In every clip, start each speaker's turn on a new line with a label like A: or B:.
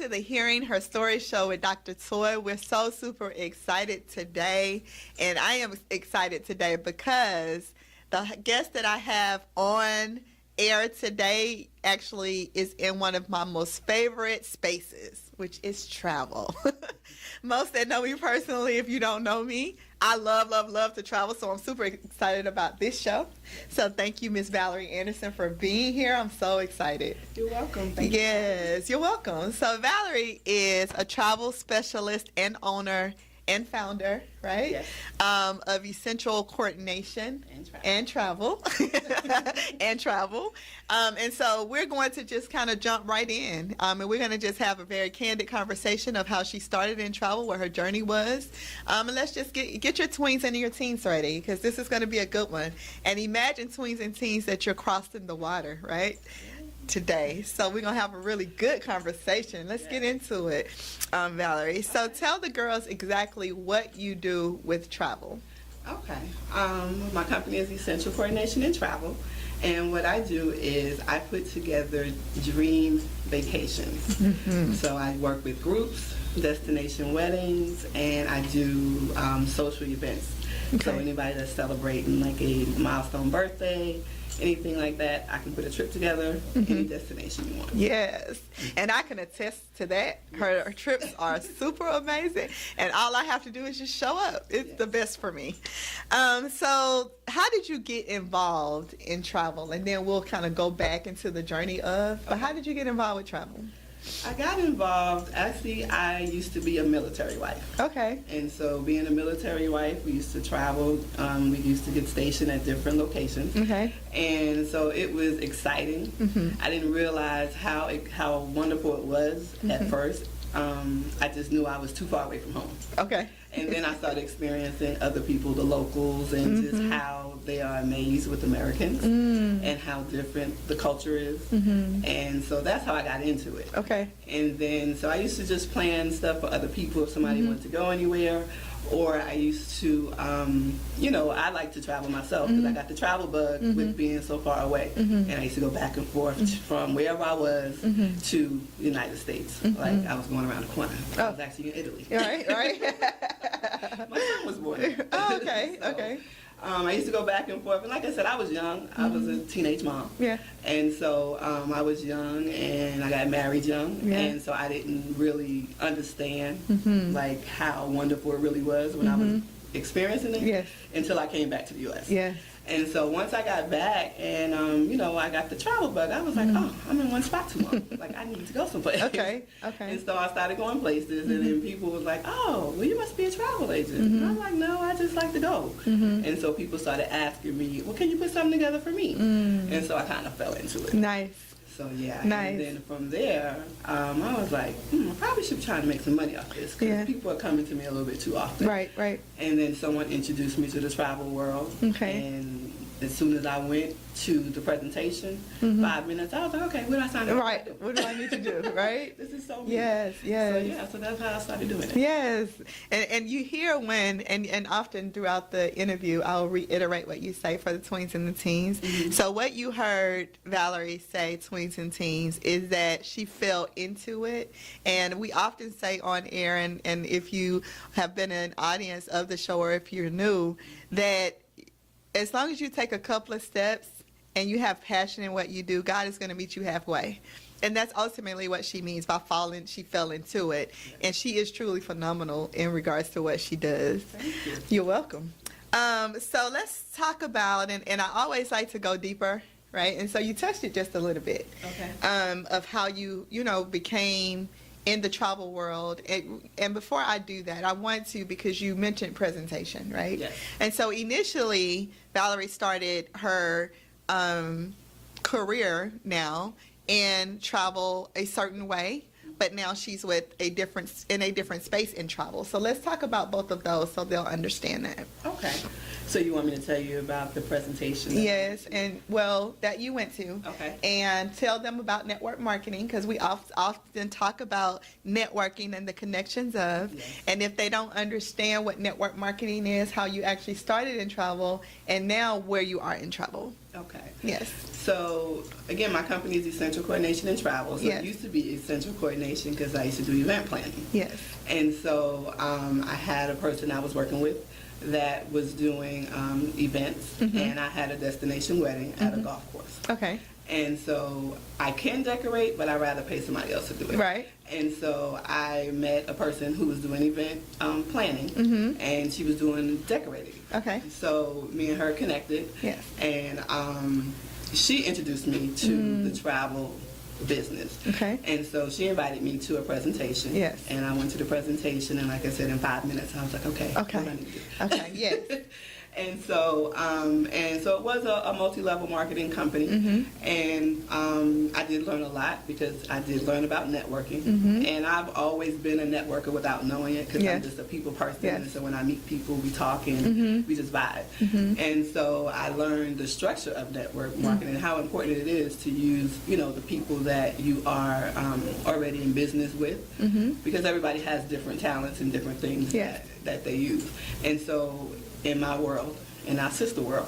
A: to the Hearing Her Story show with Dr. Toy. We're so super excited today, and I am excited today because the guest that I have on air today actually is in one of my most favorite spaces, which is travel. Most that know me personally, if you don't know me, I love to travel, so I'm super excited about this show. So thank you, Miss Valerie Anderson, for being here. I'm so excited.
B: You're welcome. Thank you.
A: Yes, you're welcome. So Valerie is a travel specialist and owner and founder, right?
B: Yes.
A: Of Essential Coordination and Travel. And travel. And so we're going to just kind of jump right in. And we're going to just have a very candid conversation of how she started in travel, what her journey was. And let's just get your tweens and your teens ready, because this is going to be a good one. And imagine tweens and teens that you're crossing the water, right? Today. So we're going to have a really good conversation. Let's get into it, Valerie. So tell the girls exactly what you do with travel.
B: Okay. My company is Essential Coordination and Travel, and what I do is I put together dream vacations. Mm-hmm. So I work with groups, destination weddings, and I do social events. Okay. So anybody that's celebrating like a milestone birthday, anything like that, I can put a trip together, any destination you want.
A: Yes, and I can attest to that. Her trips are super amazing, and all I have to do is just show up. It's the best for me. So how did you get involved in travel? And then we'll kind of go back into the journey of, but how did you get involved with travel?
B: I got involved, actually, I used to be a military wife.
A: Okay.
B: And so being a military wife, we used to travel. We used to get stationed at different locations. Okay. And so it was exciting. Mm-hmm. I didn't realize how wonderful it was at first. I just knew I was too far away from home. Okay. And then I started experiencing other people, the locals, and just how they are amazed with Americans and how different the culture is. And so that's how I got into it. Okay. And then, so I used to just plan stuff for other people if somebody wanted to go anywhere. Or I used to, I like to travel myself because I got the travel bug with being so far away. And I used to go back and forth from wherever I was to the United States. Like I was going around the corner. I was actually in Italy.
A: Right.
B: My son was born.
A: Oh, okay,
B: so,
A: okay.
B: I used to go back and forth, and like I said, I was young. I was a teenage mom. Yeah. And so I was young, and I got married young, and so I didn't really understand like how wonderful it really was when I was experiencing it until I came back to the U.S. Yes. And so once I got back and, I got the travel bug, I was like, oh, I'm in one spot too long. Like, I need to go someplace. Okay. And so I started going places, and then people was like, oh, well, you must be a travel agent. And I'm like, no, I just like to go. And so people started asking me, well, can you put something together for me? And so I kind of fell into it. Nice. So, yeah. Nice. And then from there, I was like, I probably should try to make some money off this because people are coming to me a little bit too often. Right. And then someone introduced me to the travel world. Okay. And as soon as I went to the presentation, 5 minutes, I was like, okay, what do I sign up?
A: Right. What do I need to do? Right.
B: This is so weird.
A: Yes.
B: So that's how I started doing it.
A: Yes. And you hear when, and often throughout the interview, I'll reiterate what you say for the tweens and the teens. So what you heard Valerie say, tweens and teens, is that she fell into it. And we often say on air, and if you have been an audience of the show or if you're new, that as long as you take a couple of steps and you have passion in what you do, God is going to meet you halfway. And that's ultimately what she means by falling. She fell into it. And she is truly phenomenal in regards to what she does.
B: Thank you.
A: You're welcome. So let's talk about, and I always like to go deeper, right? And so you touched it just a little bit. Okay. Of how you became in the travel world. And before I do that, I want to, because you mentioned presentation, right? Yes. And so initially, Valerie started her career now in travel a certain way, but now she's in a different space in travel. So let's talk about both of those so they'll understand that.
B: Okay. So you want me to tell you about the presentation?
A: Yes, and well, that you went to.
B: Okay.
A: And tell them about network marketing, because we often talk about networking and the connections of.
B: Yes.
A: And if they don't understand what network marketing is, how you actually started in travel, and now where you are in travel.
B: Okay.
A: Yes.
B: So, again, my company is Essential Coordination and Travel. So
A: Yes.
B: it used to be Essential Coordination because I used to do event planning.
A: Yes.
B: And so I had a person I was working with that was doing events, and I had a destination wedding at a golf course.
A: Okay.
B: And so I can decorate, but I'd rather pay somebody else to do it.
A: Right.
B: And so I met a person who was doing event planning, and she was doing decorating.
A: Okay.
B: So me and her connected.
A: Yes.
B: And she introduced me to the travel business.
A: Okay.
B: And so she invited me to a presentation.
A: Yes.
B: And I went to the presentation, and like I said, in 5 minutes, I was like, okay.
A: Okay.
B: What do I need to do?
A: Okay. Yes.
B: And so it was a multi-level marketing company, and I did learn a lot because I did learn about networking, and I've always been a networker without knowing it, because
A: Yes.
B: I'm just a people person,
A: Yes.
B: and so when I meet people, we talk and we just vibe, and so I learned the structure of network marketing and how important it is to use, the people that you are already in business with, because everybody has different talents and different things
A: Yes.
B: that they use, and so in my world, in our sister world,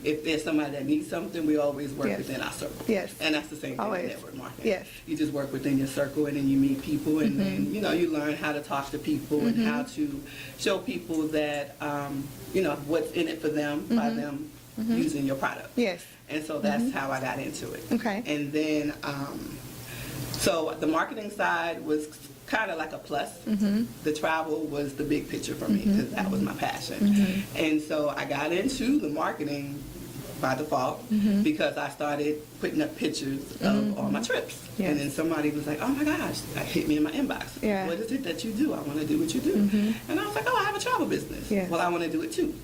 B: if there's somebody that needs something, we always work
A: Yes.
B: within our circle.
A: Yes.
B: And that's the same thing
A: Always.
B: with network marketing.
A: Yes.
B: You just work within your circle, and then you meet people, and then, you learn how to talk to people and how to show people that, what's in it for them by them using your product.
A: Yes.
B: And so that's how I got into it.
A: Okay.
B: And then, so the marketing side was kind of like a plus. The travel was the big picture for me, because that was my passion. And so I got into the marketing by default because I started putting up pictures of all my trips.
A: Yes.
B: And then somebody was like, oh my gosh, that hit me in my inbox.
A: Yeah.
B: What is it that you do? I want to do what you do. And I was like, oh, I have a travel business.
A: Yes.
B: Well, I want to do it too.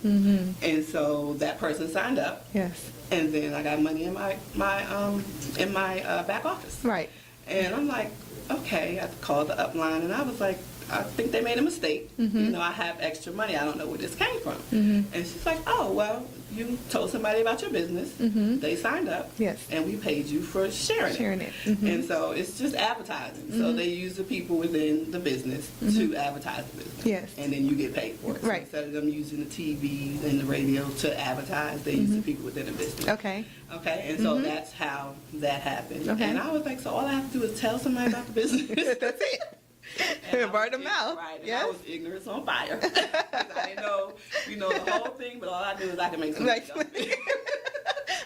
B: And so that person signed up.
A: Yes.
B: And then I got money in my back office.
A: Right.
B: And I'm like, okay, I called the upline, and I was like, I think they made a mistake. I have extra money. I don't know where this came from. And she's like, oh, well, you told somebody about your business. They signed up.
A: Yes.
B: And we paid you for sharing it. And so it's just advertising. So they use the people within the business to advertise the business.
A: Yes.
B: And then you get paid for it. So
A: Right.
B: instead of them using the TV and the radio to advertise, they use the people within the business.
A: Okay.
B: Okay, and so that's how that happened.
A: Okay.
B: And I was like, so all I have to do is tell somebody about the business.
A: That's it.
B: And I
A: Word
B: was
A: of mouth.
B: Right, and
A: Yes.
B: I was ignorance on fire. 'Cause I didn't know, the whole thing, but all I knew is I could make some money.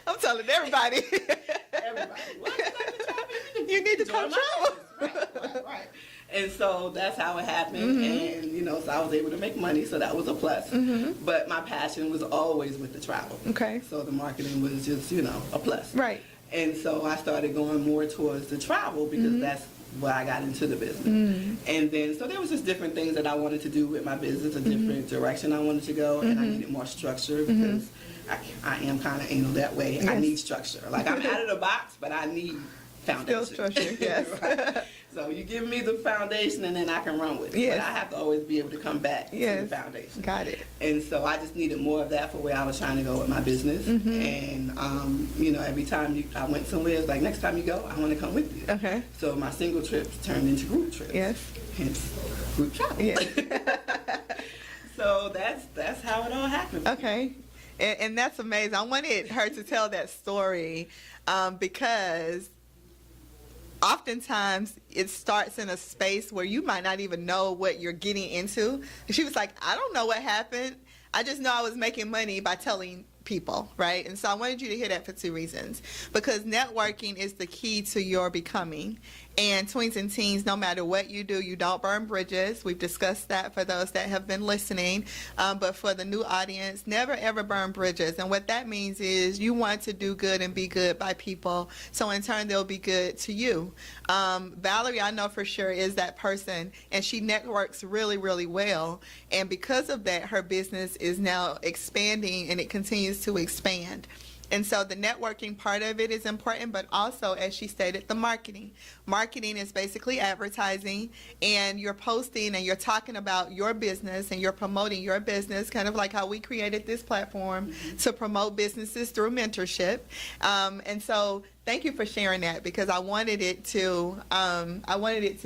A: I'm telling everybody.
B: Everybody, what?
A: You need to
B: Join
A: come
B: my
A: travel.
B: business. Right. And so that's how it happened, and so I was able to make money, so that was a plus. But my passion was always with the travel.
A: Okay.
B: So the marketing was just, a plus.
A: Right.
B: And so I started going more towards the travel because that's where I got into the business. And then, so there was just different things that I wanted to do with my business, a different direction I wanted to go, and I needed more structure because I am kind of anal that way.
A: Yes.
B: I need structure. Like, I'm out of the box, but I need foundation.
A: Still structure, yes.
B: Right. So you give me the foundation, and then I can run with it.
A: Yes.
B: But I have to always be able to come back to the foundation.
A: Got it.
B: And so I just needed more of that for where I was trying to go with my business. And, every time I went somewhere, it's like, next time you go, I want to come with you.
A: Okay.
B: So my single trips turned into group trips.
A: Yes.
B: Hence, group travel.
A: Yes.
B: So that's how it all happened.
A: Okay. And that's amazing. I wanted her to tell that story because oftentimes it starts in a space where you might not even know what you're getting into. She was like, I don't know what happened. I just know I was making money by telling people, right? And so I wanted you to hear that for two reasons. Because networking is the key to your becoming. And tweens and teens, no matter what you do, you don't burn bridges. We've discussed that for those that have been listening. But for the new audience, never ever burn bridges. And what that means is you want to do good and be good by people. So in turn, they'll be good to you. Valerie, I know for sure, is that person. And she networks really, really well. And because of that, her business is now expanding and it continues to expand. And so the networking part of it is important, but also, as she stated, the marketing. Marketing is basically advertising, and you're posting and you're talking about your business and you're promoting your business, kind of like how we created this platform to promote businesses through mentorship. And so thank you for sharing that, because I wanted it to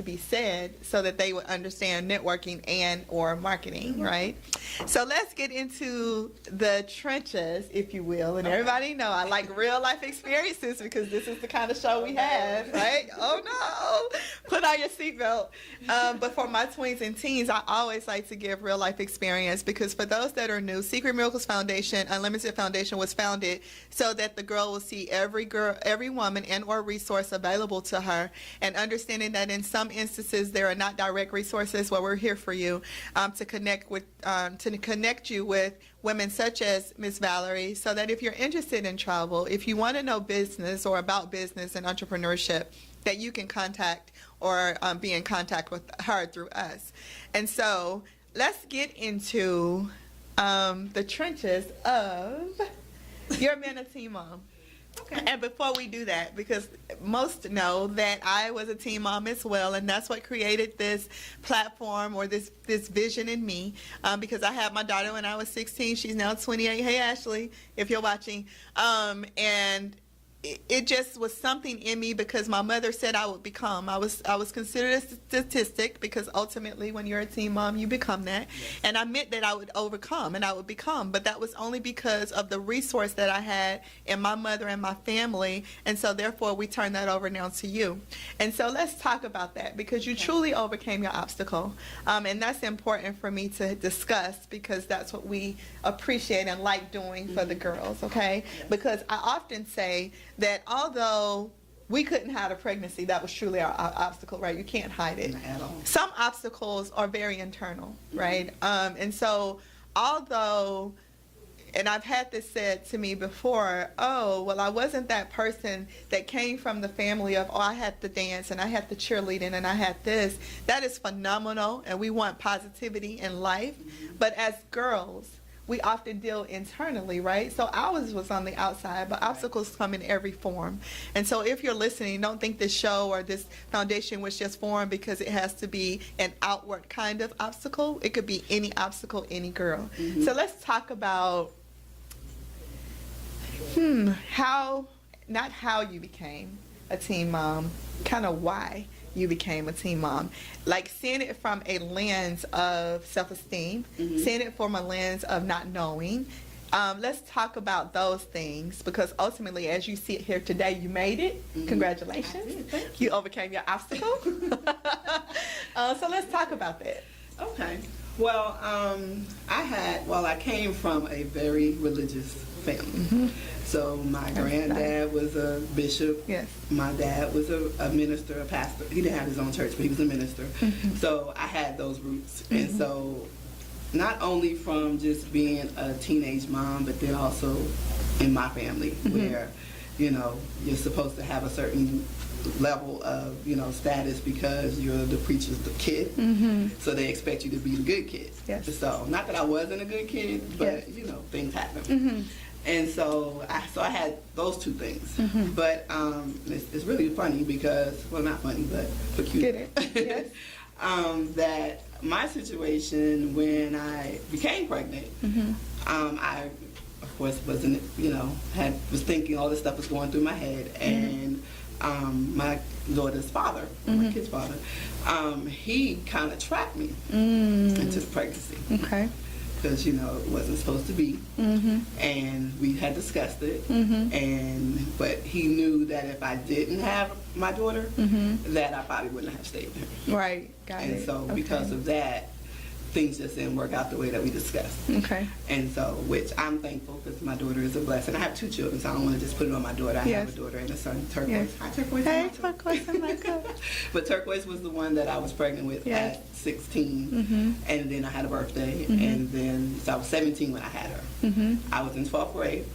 A: be said so that they would understand networking and or marketing, right? So let's get into the trenches, if you will. And everybody know I like real life experiences, because this is the kind of show we have, right? Oh no, put on your seatbelt. But for my tweens and teens, I always like to give real life experience, because for those that are new, Secret Miracles Foundation, Unlimited Foundation was founded so that the girl will see every woman and or resource available to her, and understanding that in some instances there are not direct resources. Well, we're here for you to connect you with women such as Miss Valerie, so that if you're interested in travel, if you want to know business or about business and entrepreneurship, that you can contact or be in contact with her through us. And so let's get into the trenches of your being a teen mom. Okay. And before we do that, because most know that I was a teen mom as well, and that's what created this platform or this vision in me, because I had my daughter when I was 16. She's now 28. Hey, Ashley, if you're watching. And it just was something in me, because my mother said I would become. I was considered a statistic, because ultimately when you're a teen mom, you become that. Yes. And I meant that I would overcome and I would become, but that was only because of the resource that I had in my mother and my family. And so therefore we turned that over now to you. And so let's talk about that, because you truly overcame your obstacle. And that's important for me to discuss, because that's what we appreciate and like doing for the girls, okay? Yes. Because I often say that although we couldn't hide a pregnancy, that was truly our obstacle, right? You can't hide it. Not at all. Some obstacles are very internal, right? And so although, and I've had this said to me before, oh, well, I wasn't that person that came from the family of, oh, I had the dance and I had the cheerleading and I had this. That is phenomenal, and we want positivity in life. But as girls, we often deal internally, right? So ours was on the outside, but obstacles come in every form. And so if you're listening, don't think this show or this foundation was just formed because it has to be an outward kind of obstacle. It could be any obstacle, any girl. Mm-hmm. So let's talk about not how you became a teen mom, kind of why you became a teen mom. Like seeing it from a lens of self-esteem, seeing it from a lens of not knowing. Let's talk about those things, because ultimately, as you see it here today, you made it. Congratulations. Thank you. You overcame your obstacle. So let's talk about that.
B: Okay. Well, I came from a very religious family. So my granddad was a bishop. Yes. My dad was a minister, a pastor. He didn't have his own church, but he was a minister. So I had those roots. And so not only from just being a teenage mom, but then also in my family where, you're supposed to have a certain level of, status because you're the preacher's kid. So they expect you to be the good kid. Yes. So not that I wasn't a good kid, but, things happen. And so I had those two things. But it's really funny because, well, not funny, but peculiar. Get it? Yes. That my situation when I became pregnant, I, of course, wasn't, was thinking all this stuff was going through my head. And my daughter's father, my kid's father, he kind of trapped me into the pregnancy. Okay. Because, it wasn't supposed to be. And we had discussed it. But he knew that if I didn't have my daughter, that I probably wouldn't have stayed with him.
A: Right, got it.
B: And so because of that, things just didn't work out the way that we discussed. Okay. And so, which I'm thankful, because my daughter is a blessing. I have two children, so I don't want to just put it on my daughter. I have a daughter and a son, Turquoise. Yes. Hi, Turquoise.
A: Hey, Turquoise. I'm like,
B: but Turquoise was the one that I was pregnant with at 16. And then I had a birthday. And then, so I was 17 when I had her. I was in 12th grade.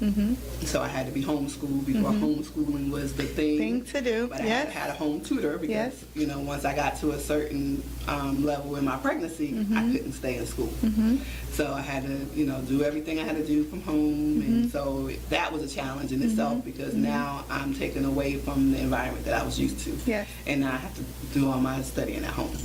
B: So I had to be homeschooled before homeschooling was the thing
A: to do.
B: But I had a home tutor because, once I got to a certain level in my pregnancy, I couldn't couldn't stay in school. So I had to, do everything I had to do from home. And so that was a challenge in itself, because now I'm taken away from the environment that I was used to.
A: Yes.
B: And now I have to do all my studying at home.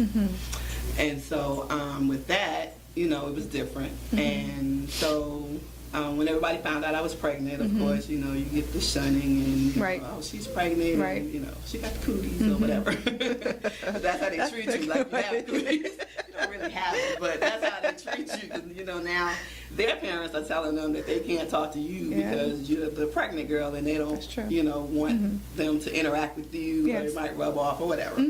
B: And so with that, it was different. And so when everybody found out I was pregnant, of course, you get the shunning and,
A: right.
B: Oh, she's pregnant, and, she got the cooties or whatever. That's how they treat you, like you have cooties. You don't really have it, but that's how they treat you. 'Cause, now their parents are telling them that they can't talk to you because you're the pregnant girl, and they don't, want them to interact with you, or it might rub off or whatever.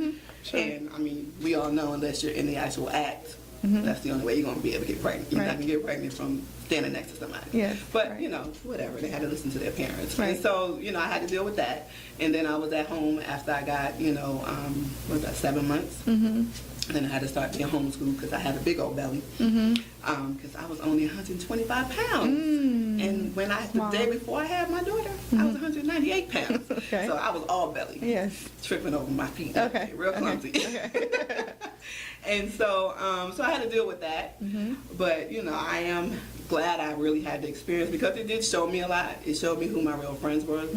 B: Sure. And, I mean, we all know, unless you're in the actual act, that's the only way you're going to be able to get pregnant. You're not going to get pregnant from standing next to somebody.
A: Yes.
B: But, whatever. They had to listen to their parents.
A: Right.
B: And so, I had to deal with that. And then I was at home after I got, what was that, 7 months? And then I had to start being homeschooled because I had a big old belly. Because I was only 125 pounds. And when the day before I had my daughter, I was 198 pounds.
A: Okay.
B: So I was all belly.
A: Yes.
B: Tripping over my feet.
A: Okay.
B: Real clumsy. Okay. And so, so I had to deal with that. But, I am glad I really had the experience, because it did show me a lot. It showed me who my real friends were.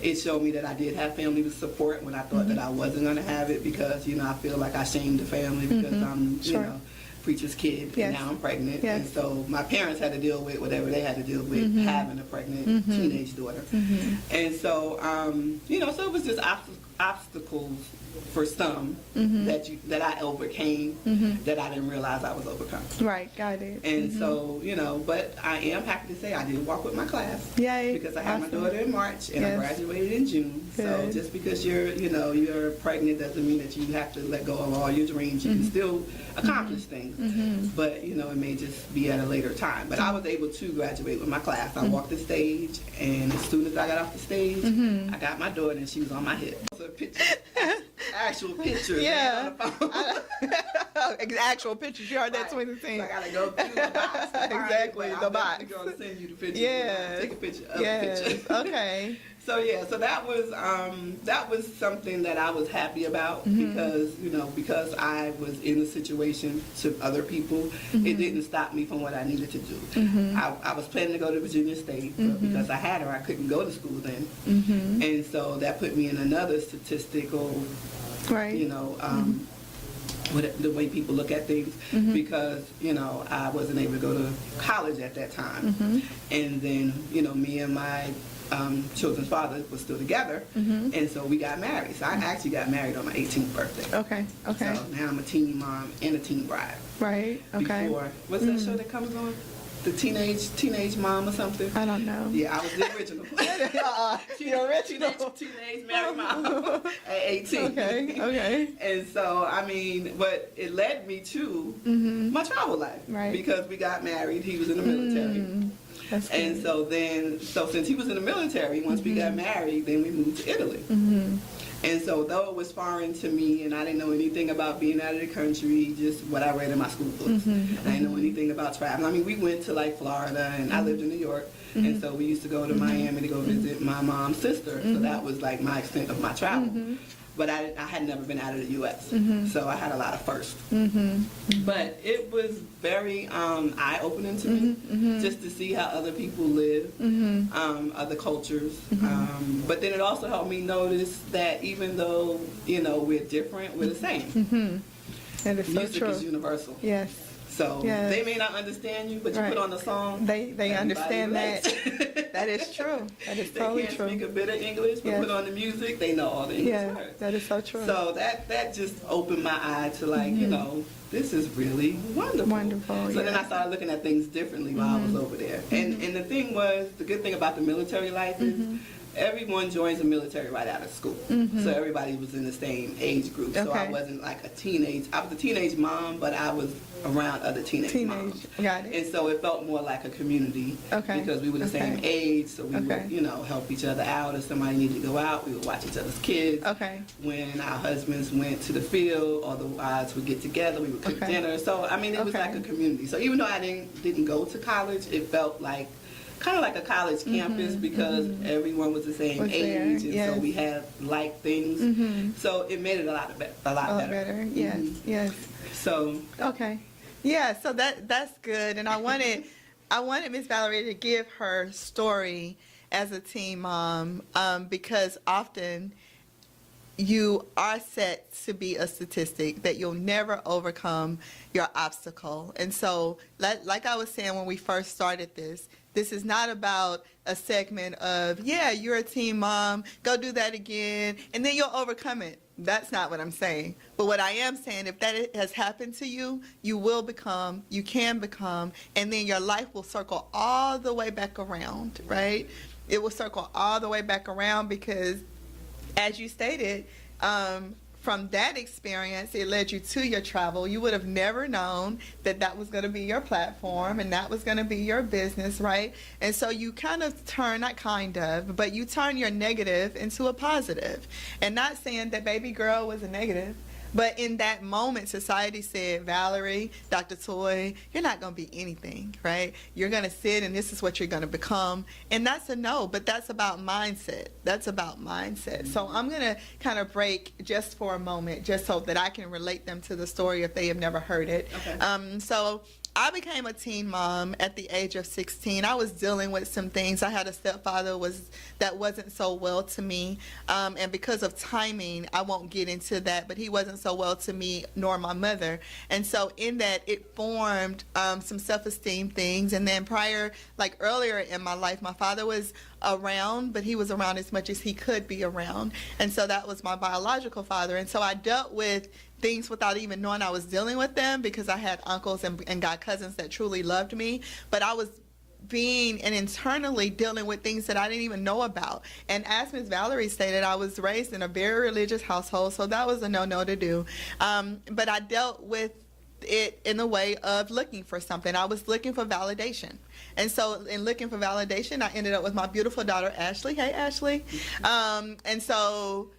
B: It showed me that I did have family support when I thought that I wasn't going to have it, because, I feel like I shamed the family because I'm, preacher's kid, and now I'm pregnant. And so my parents had to deal with whatever they had to deal with having a pregnant teenage daughter. And so, so it was just obstacles for some that I overcame that I didn't realize I was overcome.
A: Right, got it.
B: And so, but I am happy to say I did walk with my class.
A: Yay.
B: Because I had my daughter in March and I graduated in June.
A: Good.
B: So just because you're pregnant doesn't mean that you have to let go of all your dreams. You can still accomplish things. But, it may just be at a later time. But I was able to graduate with my class. I walked the stage, and as soon as I got off the stage, I got my daughter, and she was on my hip. So pictures, actual pictures.
A: Yeah.
B: On the phone.
A: Actual pictures. You heard that, Twins and Teens.
B: So I got to go through the box.
A: Exactly, the box.
B: I'm going to send you the picture.
A: Yes.
B: Take a picture of the picture.
A: Okay.
B: So so that was something that I was happy about, because because I was in the situation to other people, it didn't stop me from what I needed to do. I was planning to go to Virginia State, but because I had her, I couldn't go to school then, and so that put me in another statistical, the way people look at things, because I wasn't able to go to college at that time, and then me and my children's father was still together, and so we got married. So I actually got married on my 18th birthday.
A: Okay.
B: So now I'm a teen mom and a teen bride.
A: Right. Okay.
B: Before, what's that show that comes on? The teenage mom or something?
A: I don't know.
B: Yeah, I was the original.
A: The original.
B: Teenage married mom at 18.
A: Okay.
B: And so, but it led me to my travel life.
A: Right.
B: Because we got married. He was in the military.
A: That's good.
B: And so since he was in the military, once we got married, then we moved to Italy. And so though it was foreign to me, and I didn't know anything about being out of the country, just what I read in my school books. I didn't know anything about traveling. We went to Florida, and I lived in New York, and so we used to go to Miami to go visit my mom's sister. So that was my extent of my travel. But I had never been out of the U.S., so I had a lot of firsts. But it was very eye-opening to me, just to see how other people live, other cultures. But then it also helped me notice that even though, we're different, we're the same.
A: That is so
B: Music
A: true.
B: is universal.
A: Yes.
B: So they may not understand you, but you put on the song.
A: They understand that. That is true. That is totally
B: true. They
A: true.
B: can't speak a bit of English, but put on the music, they know all the English words.
A: That is so true.
B: So that just opened my eye to this is really wonderful.
A: Wonderful.
B: So then I started looking at things differently while I was over there. And the thing was, the good thing about the military life is everyone joins the military right out of school. So everybody was in the same age group. So I wasn't like a teenage. I was a teenage mom, but I was around other teenage moms.
A: Got it.
B: And so it felt more like a community because we were the same age. So we would, help each other out. If somebody needed to go out, we would watch each other's kids. When our husbands went to the field, all the wives would get together. We would cook dinner. So, it was like a community. So even though I didn't go to college, it felt like kind of like a college campus because everyone was the same age, and so we had like things. So it made it a lot better.
A: Yes.
B: So
A: Yeah, so that's good. And I wanted Miss Valerie to give her story as a teen mom, because often you are set to be a statistic that you'll never overcome your obstacle. And so, like I was saying when we first started this is not about a segment of, yeah, you're a teen mom, go do that again, and then you'll overcome it. That's not what I'm saying. But what I am saying, if that has happened to you, you will become, you can become, and then your life will circle all the way back around, right? It will circle all the way back around because, as you stated, from that experience, it led you to your travel. You would have never known that was going to be your platform and that was going to be your business, right? And so you kind of turn, not kind of, but you turn your negative into a positive. And not saying that baby girl was a negative, but in that moment, society said, Valerie, Dr. Toy, you're not going to be anything, right? You're going to sit and this is what you're going to become. And that's a no, but that's about mindset. That's about mindset. So I'm going to kind of break just for a moment, just so that I can relate them to the story if they have never heard it. Okay. So I became a teen mom at the age of 16. I was dealing with some things. I had a stepfather that wasn't so well to me, and because of timing, I won't get into that, but he wasn't so well to me, nor my mother. And so in that, it formed some self-esteem things. And then earlier in my life, my father was around, but he was around as much as he could be around. And so that was my biological father. And so I dealt with things without even knowing I was dealing with them because I had uncles and god cousins that truly loved me. But I was being and internally dealing with things that I didn't even know about. And as Ms. Valerie stated, I was raised in a very religious household, so that was a no-no to do. But I dealt with it in a way of looking for something. I was looking for validation. And so in looking for validation, I ended up with my beautiful daughter, Ashley. Hey, Ashley. And so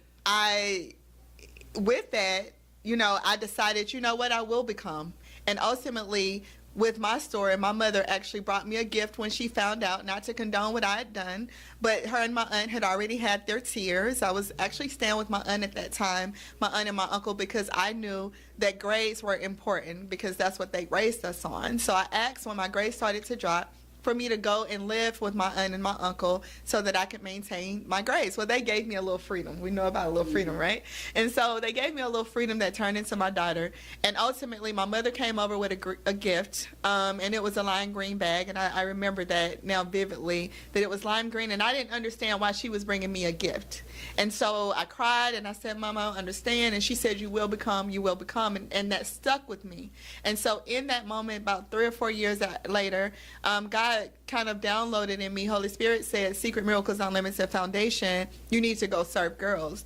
A: with that, I decided, what I will become. And ultimately, with my story, my mother actually brought me a gift when she found out, not to condone what I had done, but her and my aunt had already had their tears. I was actually staying with my aunt at that time, my aunt and my uncle, because I knew that grades were important because that's what they raised us on. So I asked when my grades started to drop for me to go and live with my aunt and my uncle so that I could maintain my grades. Well, they gave me a little freedom. We know about a little freedom, right? And so they gave me a little freedom that turned into my daughter. And ultimately, my mother came over with a gift, and it was a lime green bag. And I remember that now vividly, that it was lime green. And I didn't understand why she was bringing me a gift. And so I cried and I said, Mama, I don't understand. And she said, you will become. And that stuck with me. And so in that moment, about 3 or 4 years later, God kind of downloaded in me. Holy Spirit said, Secret Miracles Unlimited Foundation, you need to go serve girls.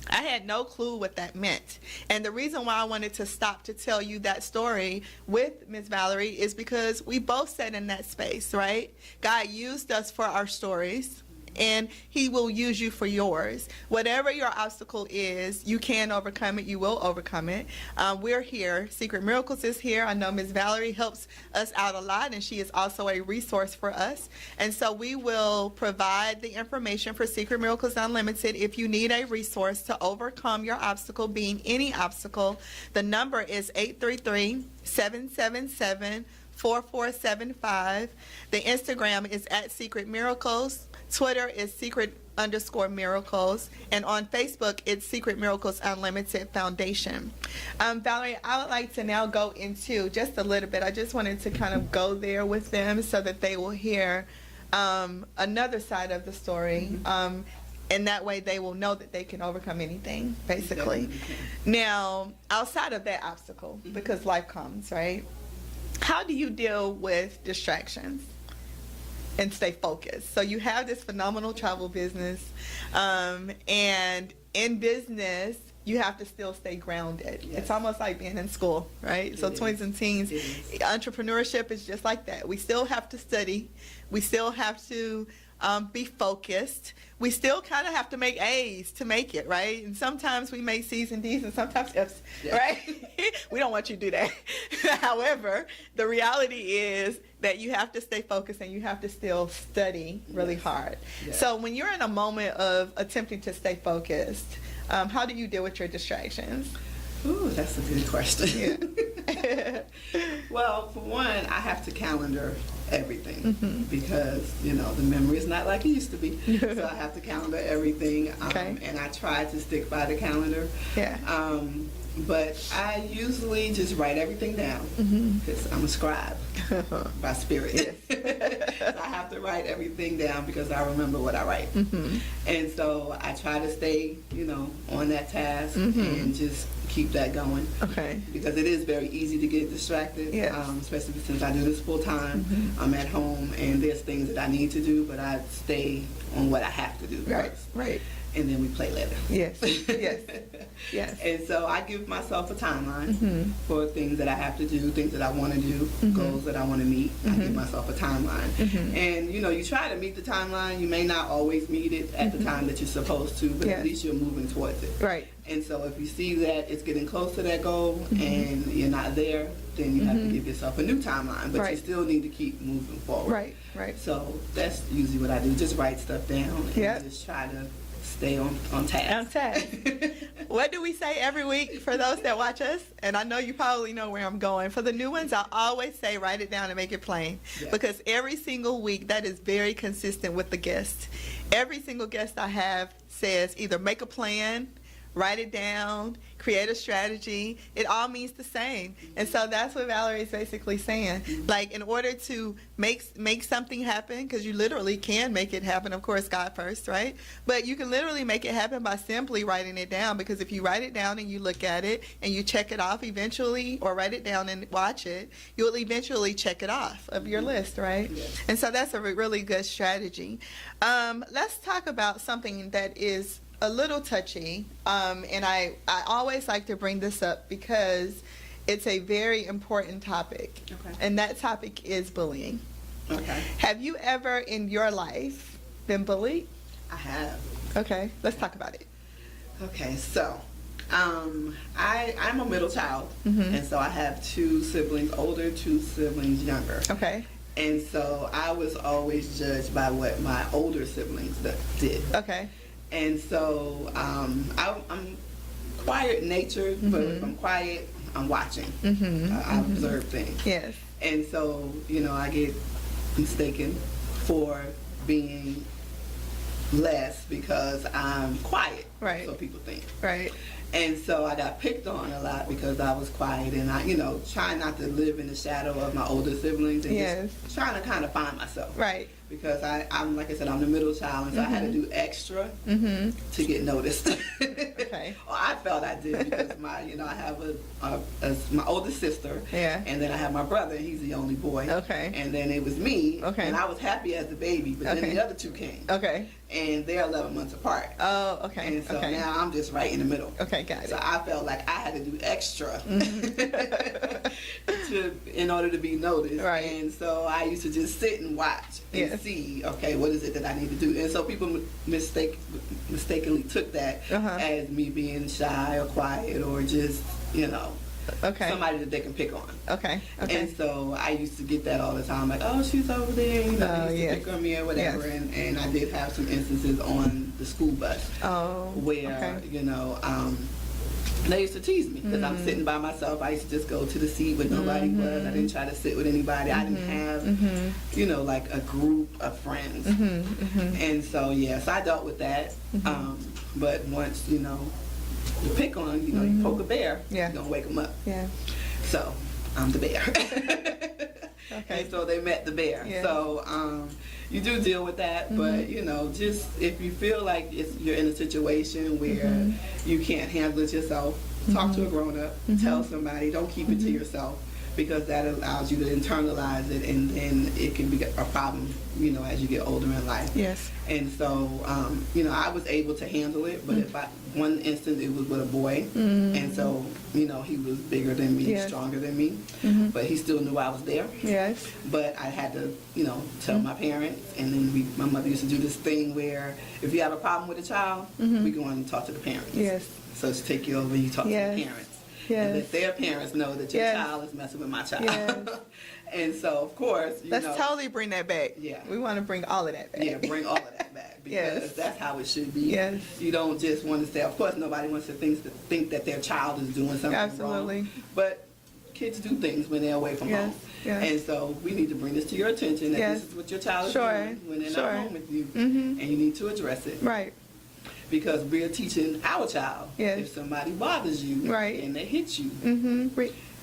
A: I had no clue what that meant. And the reason why I wanted to stop to tell you that story with Ms. Valerie is because we both sat in that space, right? God used us for our stories, and he will use you for yours. Whatever your obstacle is, you can overcome it. You will overcome it. We're here. Secret Miracles is here. I know Ms. Valerie helps us out a lot, and she is also a resource for us. And so we will provide the information for Secret Miracles Unlimited. If you need a resource to overcome your obstacle, being any obstacle, the number is 833-777-4475. The Instagram is at Secret Miracles. Twitter is secret_miracles. And on Facebook, it's Secret Miracles Unlimited Foundation. Valerie, I would like to now go into just a little bit. I just wanted to kind of go there with them so that they will hear another side of the story. And that way they will know that they can overcome anything, basically. Now, outside of that obstacle, because life comes, right? How do you deal with distractions and stay focused? So you have this phenomenal travel business, and in business, you have to still stay grounded. Yes. It's almost like being in school, right? So Twins and Teens, entrepreneurship is just like that. We still have to study. We still have to be focused. We still kind of have to make A's to make it, right? And sometimes we make C's and D's and sometimes F's, right? We don't want you to do that. However, the reality is that you have to stay focused and you have to still study really hard. Yes. So when you're in a moment of attempting to stay focused, how do you deal with your distractions?
B: Ooh, that's a good question.
A: Yeah.
B: Well, for one, I have to calendar everything because, you know, the memory is not like it used to be. So I have to calendar everything. And I try to stick by the calendar.
A: Yeah.
B: But I usually just write everything down because I'm a scribe by spirit. Yes. So I have to write everything down because I remember what I write. And so I try to stay, you know, on that task and just keep that going.
A: Okay.
B: Because it is very easy to get distracted, especially since I do this full time. I'm at home and there's things that I need to do, but I stay on what I have to do first.
A: Right.
B: And then we play later.
A: Yes. Yes. Yes.
B: And so I give myself a timeline for things that I have to do, things that I want to do, goals that I want to meet. I give myself a timeline. And, you know, you try to meet the timeline. You may not always meet it at the time that you're supposed to, but at least you're moving towards it.
A: Right.
B: And so if you see that it's getting close to that goal and you're not there, then you have to give yourself a new timeline. But you still need to keep moving forward.
A: Right.
B: So that's usually what I do. Just write stuff down and just try to stay on task.
A: On task. What do we say every week for those that watch us? And I know you probably know where I'm going. For the new ones, I always say write it down and make it plain. Yes. Because every single week, that is very consistent with the guest. Every single guest I have says either make a plan, write it down, create a strategy. It all means the same. And so that's what Valerie is basically saying. Like, in order to make something happen, because you literally can make it happen, of course, God first, right? But you can literally make it happen by simply writing it down, because if you write it down and you look at it and you check it off eventually, or write it down and watch it, you'll eventually check it off of your list, right? Yes. And so that's a really good strategy. Let's talk about something that is a little touchy, and I always like to bring this up because it's a very important topic. Okay. And that topic is bullying. Okay. Have you ever in your life been bullied?
B: I have.
A: Okay, let's talk about it.
B: Okay, so I'm a middle child, and so I have 2 siblings older, 2 siblings younger.
A: Okay.
B: And so I was always judged by what my older siblings did.
A: Okay.
B: And so I'm quiet natured, but if I'm quiet, I'm watching. I observe things.
A: Yes.
B: And so, you know, I get mistaken for being less because I'm quiet. Right. So people think.
A: Right.
B: And so I got picked on a lot because I was quiet, and I, you know, trying not to live in the shadow of my older siblings and just trying to kind of find myself. Right. Because I'm, like I said, I'm the middle child, and so I had to do extra to get noticed. Okay. Or I felt I did because I have my older sister, and then I have my brother, and he's the only boy. Okay. And then it was me, and I was happy as the baby, but then the other 2 came. Okay. And they're 11 months apart. Oh, okay. And so now I'm just right in the middle. Okay, got it. So I felt like I had to do extra in order to be noticed. Right. And so I used to just sit and watch and see, okay, what is it that I need to do? And so people mistakenly took that as me being shy or quiet or just, you know, somebody that they can pick on. Okay. And so I used to get that all the time, like, oh, she's over there, you know, they used to pick on me or whatever. Yes. And I did have some instances on the school bus where, you know, they used to tease me because I'm sitting by myself. I used to just go to the seat where nobody was. I didn't try to sit with anybody. I didn't have, you know, like a group of friends. And so, yes, I dealt with that. But once, you know, you pick on, you know, you poke a bear, you're going to wake them up. Yeah. So, I'm the bear. Okay. And so they met the bear. Yeah. So, you do deal with that, but, you know, just if you feel like you're in a situation where you can't handle it yourself, talk to a grown-up, tell somebody, don't keep it to yourself, because that allows you to internalize it, and then it can be a problem, you know, as you get older in life. Yes. And so, you know, I was able to handle it, but one instant it was with a boy, and so, you know, he was bigger than me, stronger than me, but he still knew I was there. Yes. But I had to, you know, tell my parents, and then my mother used to do this thing where if you have a problem with a child, we go and talk to the parents. Yes. So to take you over, you talk to the parents. Yes. And let their parents know that your child is messing with my child. Yes. And so, of course,
A: let's totally bring that back.
B: Yeah.
A: We want to bring all of that back.
B: Yeah, bring all of that back. Because that's how it should be. Yes. You don't just want to say, of course, nobody wants to think that their child is doing something wrong. But kids do things when they're away from home.
A: Yes.
B: And so we need to bring this to your attention that this is what your child is doing when they're not home with you. And you need to address it.
A: Right.
B: Because we're teaching our child, if somebody bothers you and they hit you,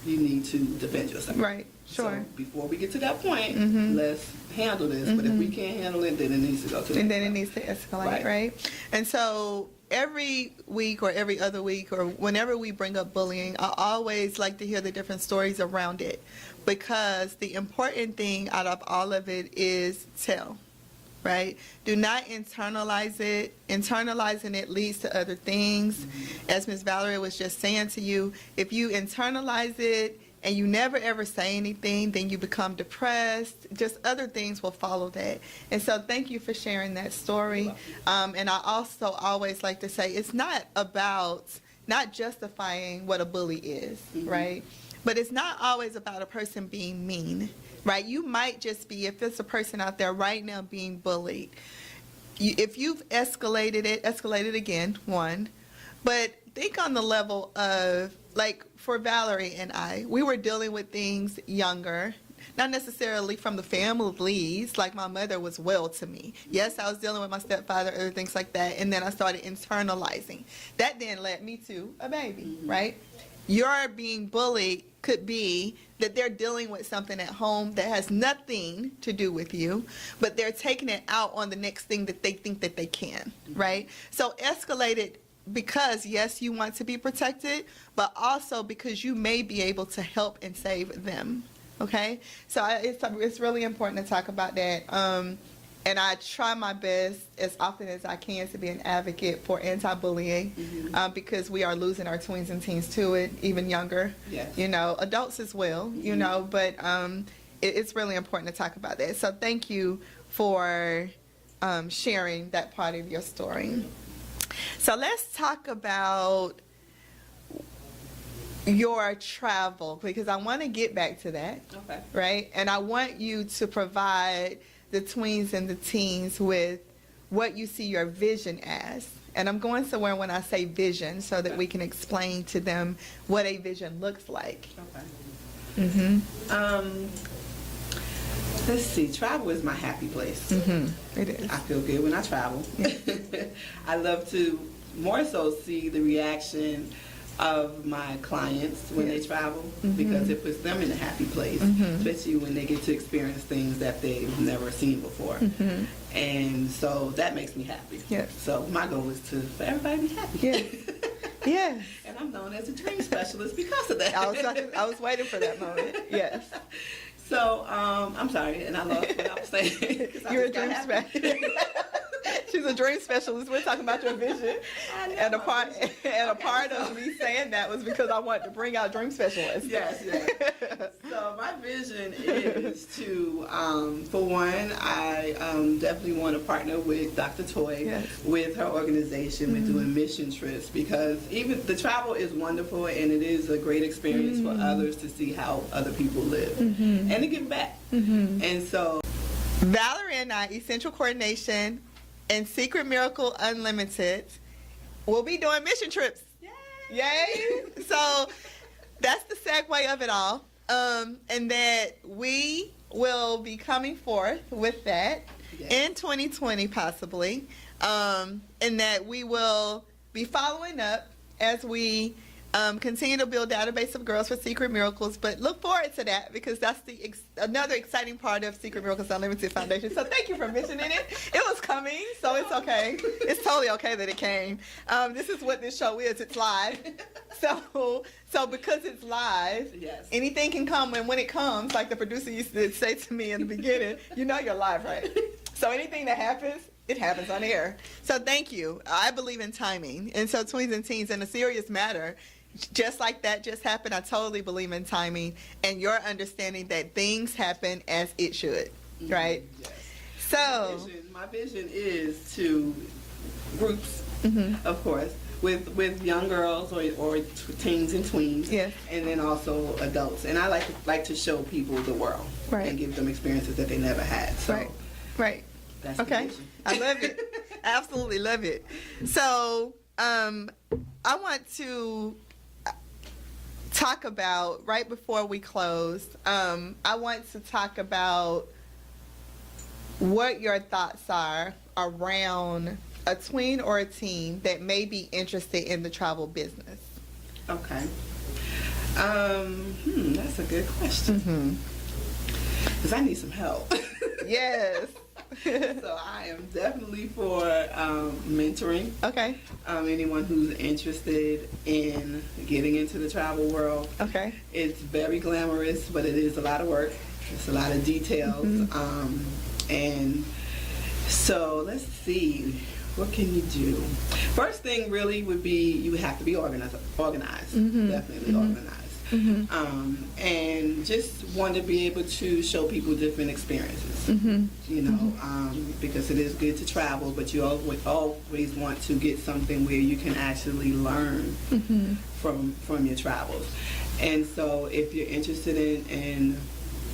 B: you need to defend yourself.
A: Right. Sure.
B: So before we get to that point, let's handle this. But if we can't handle it, then it needs to go to
A: and then it needs to escalate, right? And so every week or every other week or whenever we bring up bullying, I always like to hear the different stories around it, because the important thing out of all of it is tell. Right? Do not internalize it. Internalizing it leads to other things. As Ms. Valerie was just saying to you, if you internalize it and you never ever say anything, then you become depressed. Just other things will follow that. And so thank you for sharing that story. And I also always like to say it's not justifying what a bully is, right? But it's not always about a person being mean. Right, you might just be, if there's a person out there right now being bullied, if you've escalated it again, one. But think on the level of, like for Valerie and I, we were dealing with things younger, not necessarily from the families, like my mother was well to me. Yes, I was dealing with my stepfather, other things like that, and then I started internalizing. That then led me to a baby, right? Your being bullied could be that they're dealing with something at home that has nothing to do with you, but they're taking it out on the next thing that they think that they can, right? So escalate it because, yes, you want to be protected, but also because you may be able to help and save them, okay? So it's really important to talk about that. And I try my best as often as I can to be an advocate for anti-bullying because we are losing our tweens and teens to it, even younger. Yes. You know, adults as well, you know, but it's really important to talk about that. So thank you for sharing that part of your story. So let's talk about your travel, because I want to get back to that, right? And I want you to provide the tweens and the teens with what you see your vision as. And I'm going somewhere when I say vision so that we can explain to them what a vision looks like.
B: Let's see, travel is my happy place.
A: It is.
B: I feel good when I travel. I love to more so see the reaction of my clients when they travel, because it puts them in a happy place, especially when they get to experience things that they've never seen before. And so that makes me happy. Yes. So my goal is for everybody to be happy.
A: Yes. Yes.
B: And I'm known as a dream specialist because of that.
A: I was waiting for that moment. Yes.
B: So, I'm sorry, and I lost what I was saying.
A: You're a dream specialist. She's a dream specialist. We're talking about your vision. And a part of me saying that was because I wanted to bring out dream specialists.
B: Yes, yes. So my vision is to, for one, I definitely want to partner with Dr. Toy, with her organization, with doing mission trips, because even the travel is wonderful and it is a great experience for others to see how other people live and to give back. And so
A: Valerie and I, Essential Coordination and Secret Miracle Unlimited, will be doing mission trips. Yay! So that's the segue of it all. And that we will be coming forth with that in 2020 possibly. And that we will be following up as we continue to build database of girls for Secret Miracles, but look forward to that because that's another exciting part of Secret Miracles Unlimited Foundation. So thank you for mentioning it. It was coming, so it's okay. It's totally okay that it came. This is what this show is. It's live. So because it's live, anything can come, and when it comes, like the producer used to say to me in the beginning, you know you're live, right? So anything that happens, it happens on air. So thank you. I believe in timing. And so tweens and teens, in a serious matter, just like that just happened, I totally believe in timing and your understanding that things happen as it should, right?
B: Yes.
A: So
B: my vision is to groups, of course, with young girls or teens and tweens, and then also adults. And I like to show people the world and give them experiences that they never had. So
A: right.
B: That's
A: okay. I love it. I absolutely love it. So I want to talk about, right before we close, I want to talk about what your thoughts are around a tween or a teen that may be interested in the travel business.
B: Okay. That's a good question. Because I need some help.
A: Yes.
B: So I am definitely for mentoring.
A: Okay.
B: Anyone who's interested in getting into the travel world.
A: Okay.
B: It's very glamorous, but it is a lot of work. It's a lot of details. And so let's see. What can you do? First thing really would be you would have to be organized. Definitely organized. And just want to be able to show people different experiences, you know, because it is good to travel, but you always want to get something where you can actually learn from your travels. And so if you're interested in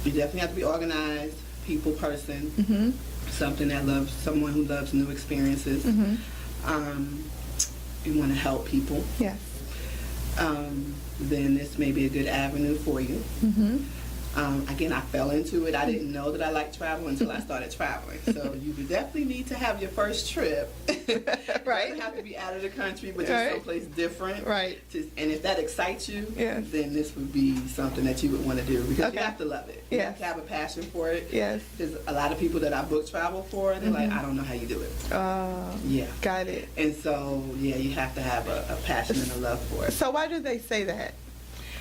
B: you definitely have to be organized, people person, someone who loves new experiences. You want to help people.
A: Yes.
B: Then this may be a good avenue for you. Again, I fell into it. I didn't know that I liked travel until I started traveling. So you would definitely need to have your first trip.
A: Right.
B: You have to be out of the country, but just someplace different.
A: Right.
B: And if that excites you,
A: yes,
B: then this would be something that you would want to do because you have to love it. You have to have a passion for it.
A: Yes.
B: There's a lot of people that I book travel for, they're like, I don't know how you do it. Yeah.
A: Got it.
B: And so, yeah, you have to have a passion and a love for it.
A: So why do they say that?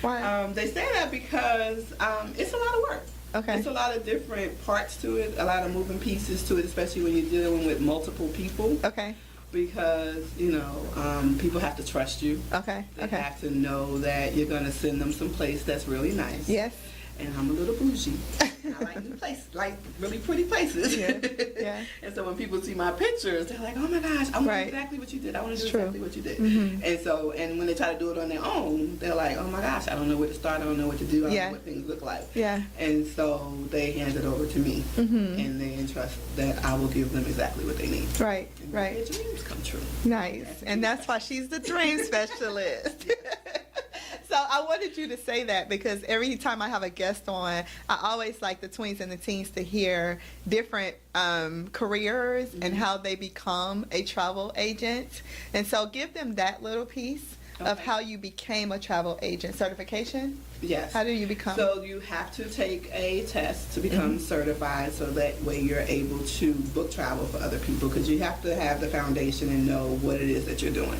A: Why?
B: They say that because it's a lot of work.
A: Okay.
B: It's a lot of different parts to it, a lot of moving pieces to it, especially when you're dealing with multiple people.
A: Okay.
B: Because, you know, people have to trust you.
A: Okay.
B: They have to know that you're going to send them someplace that's really nice.
A: Yes.
B: And I'm a little bougie. I like new places, like really pretty places.
A: Yeah.
B: And so when people see my pictures, they're like, "Oh my gosh, I want to do exactly what you did. I want to do exactly what you did." And so, and when they try to do it on their own, they're like, "Oh my gosh, I don't know where to start. I don't know what to do. I don't know what things look like."
A: Yeah.
B: And so they hand it over to me, and they entrust that I will give them exactly what they need.
A: Right.
B: And
A: Right.
B: their dreams come true.
A: Nice. And that's why she's the dream specialist. So I wanted you to say that because every time I have a guest on, I always like the tweens and the teens to hear different careers and how they become a travel agent. And so give them that little piece of how you became a travel agent. Certification?
B: Yes.
A: How do you become?
B: So you have to take a test to become certified, so that way you're able to book travel for other people, because you have to have the foundation and know what it is that you're doing.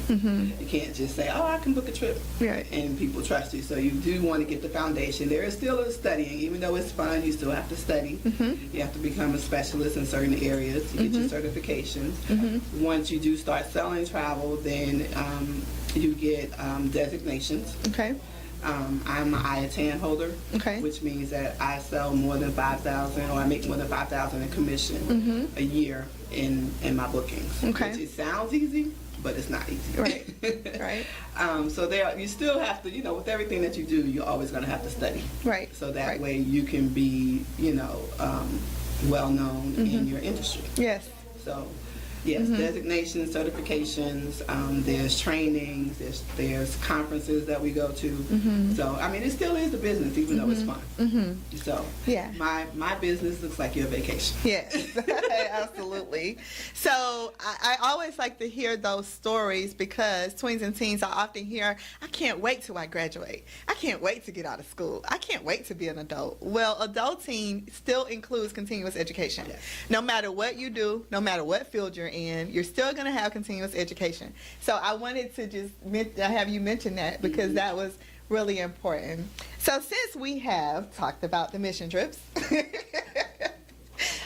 B: You can't just say, "Oh, I can book a trip," and people trust you. So you do want to get the foundation. There is still a studying, even though it's fun. You still have to study. You have to become a specialist in certain areas to get your certifications. Once you do start selling travel, then you get designations.
A: Okay.
B: I'm an IATAN holder, which means that I sell more than 5,000, or I make more than 5,000 in commission a year in my bookings. Which it sounds easy, but it's not easy.
A: Right.
B: So you still have to, you know, with everything that you do, you're always going to have to study.
A: Right.
B: So that way you can be, you know, well known in your industry.
A: Yes.
B: So. Yes, designations, certifications, there's trainings, there's conferences that we go to. So, I mean, it still is a business, even though it's fun. So, my business looks like your vacation.
A: Yes, absolutely. So, I always like to hear those stories because tweens and teens, I often hear, "I can't wait till I graduate. I can't wait to get out of school. I can't wait to be an adult." Well, adulting still includes continuous education.
B: Yes.
A: No matter what you do, no matter what field you're in, you're still going to have continuous education. So I wanted to just have you mention that because that was really important. So since we have talked about the mission trips,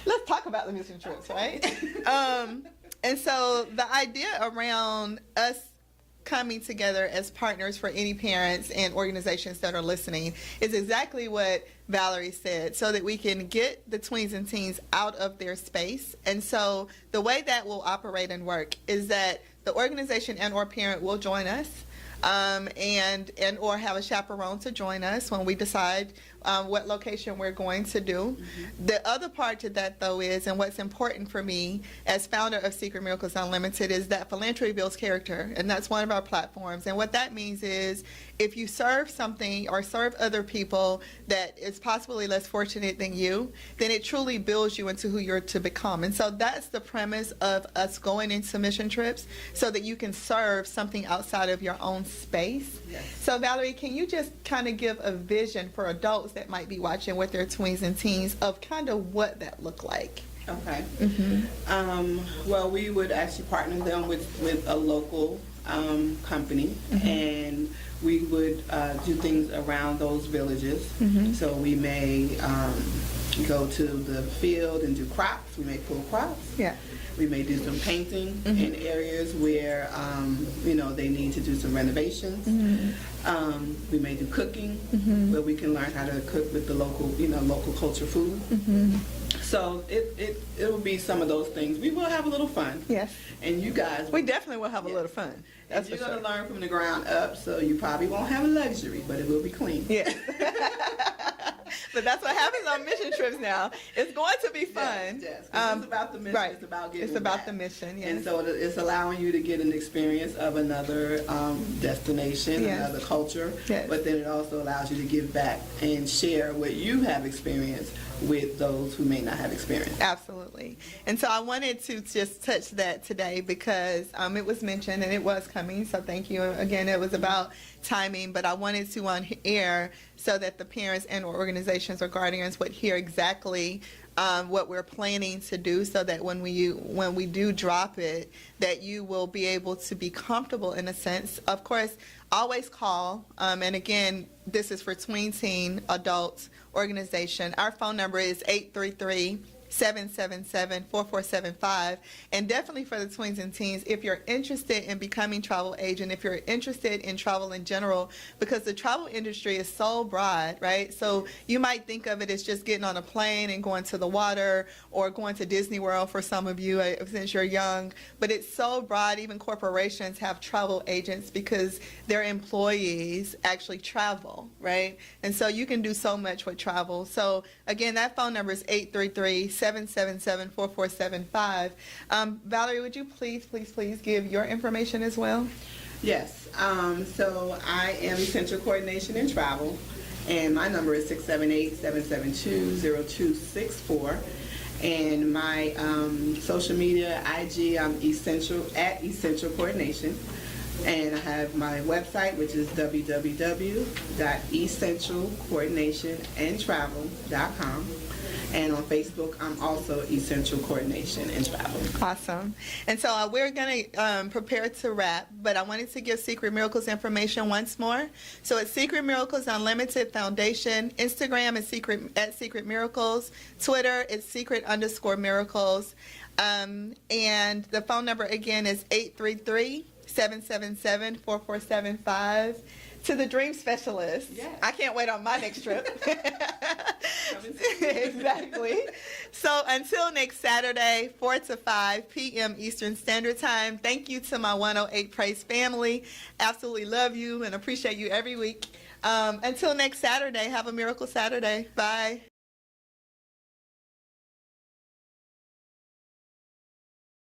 A: let's talk about the mission trips, right? And so the idea around us coming together as partners for any parents and organizations that are listening is exactly what Valerie said, so that we can get the tweens and teens out of their space. And so the way that will operate and work is that the organization and or parent will join us and or have a chaperone to join us when we decide what location we're going to do. The other part to that, though, is, and what's important for me as founder of Secret Miracles Unlimited, is that philanthropy builds character, and that's one of our platforms. And what that means is if you serve something or serve other people that is possibly less fortunate than you, then it truly builds you into who you're to become. And so that's the premise of us going into mission trips, so that you can serve something outside of your own space.
B: Yes.
A: So Valerie, can you just kind of give a vision for adults that might be watching with their tweens and teens of kind of what that looked like?
B: Okay. Well, we would actually partner them with a local company, and we would do things around those villages. So we may go to the field and do crops. We may pull crops.
A: Yeah.
B: We may do some painting in areas where they need to do some renovations. We may do cooking, where we can learn how to cook with the local culture food. So it will be some of those things. We will have a little fun.
A: Yes.
B: And you guys,
A: we definitely will have a little fun. That's
B: you're
A: for
B: going to
A: sure.
B: learn from the ground up, so you probably won't have a luxury, but it will be clean.
A: Yes. But that's what happens on mission trips now. It's going to be fun.
B: Yes. It's about the mission.
A: Right.
B: It's about getting
A: It's about
B: back.
A: the mission, yes.
B: And so it's allowing you to get an experience of another destination,
A: Yes.
B: another culture.
A: Yes.
B: But then it also allows you to give back and share what you have experienced with those who may not have experience.
A: Absolutely. And so I wanted to just touch that today because it was mentioned and it was coming. So thank you. Again, it was about timing, but I wanted to on air so that the parents and organizations or guardians would hear exactly what we're planning to do, so that when we do drop it, that you will be able to be comfortable in a sense. Of course, always call. And again, this is for tween teen adults organization. Our phone number is 833-777-4475. And definitely for the tweens and teens, if you're interested in becoming travel agent, if you're interested in travel in general, because the travel industry is so broad, right? So you might think of it as just getting on a plane and going to the water, or going to Disney World for some of you since you're young. But it's so broad, even corporations have travel agents because their employees actually travel, right? And so you can do so much with travel. So again, that phone number is 833-777-4475. Valerie, would you please give your information as well?
B: Yes. So I am Essential Coordination and Travel, and my number is 678-772-0264. And my social media, IG, I'm Essential Coordination. And I have my website, which is www.essentialcoordinationandtravel.com. And on Facebook, I'm also Essential Coordination and Travel.
A: Awesome. And so we're going to prepare to wrap, but I wanted to give Secret Miracles information once more. So it's Secret Miracles Unlimited Foundation. Instagram is Secret Miracles. Twitter is Secret_Miracles. And the phone number again is 833-777-4475. To the Dream Specialist.
B: Yes.
A: I can't wait on my next trip. Exactly. So until next Saturday, 4 to 5 p.m. Eastern Standard Time, thank you to my 108 Praise family. Absolutely love you and appreciate you every week. Until next Saturday, have a miracle Saturday. Bye.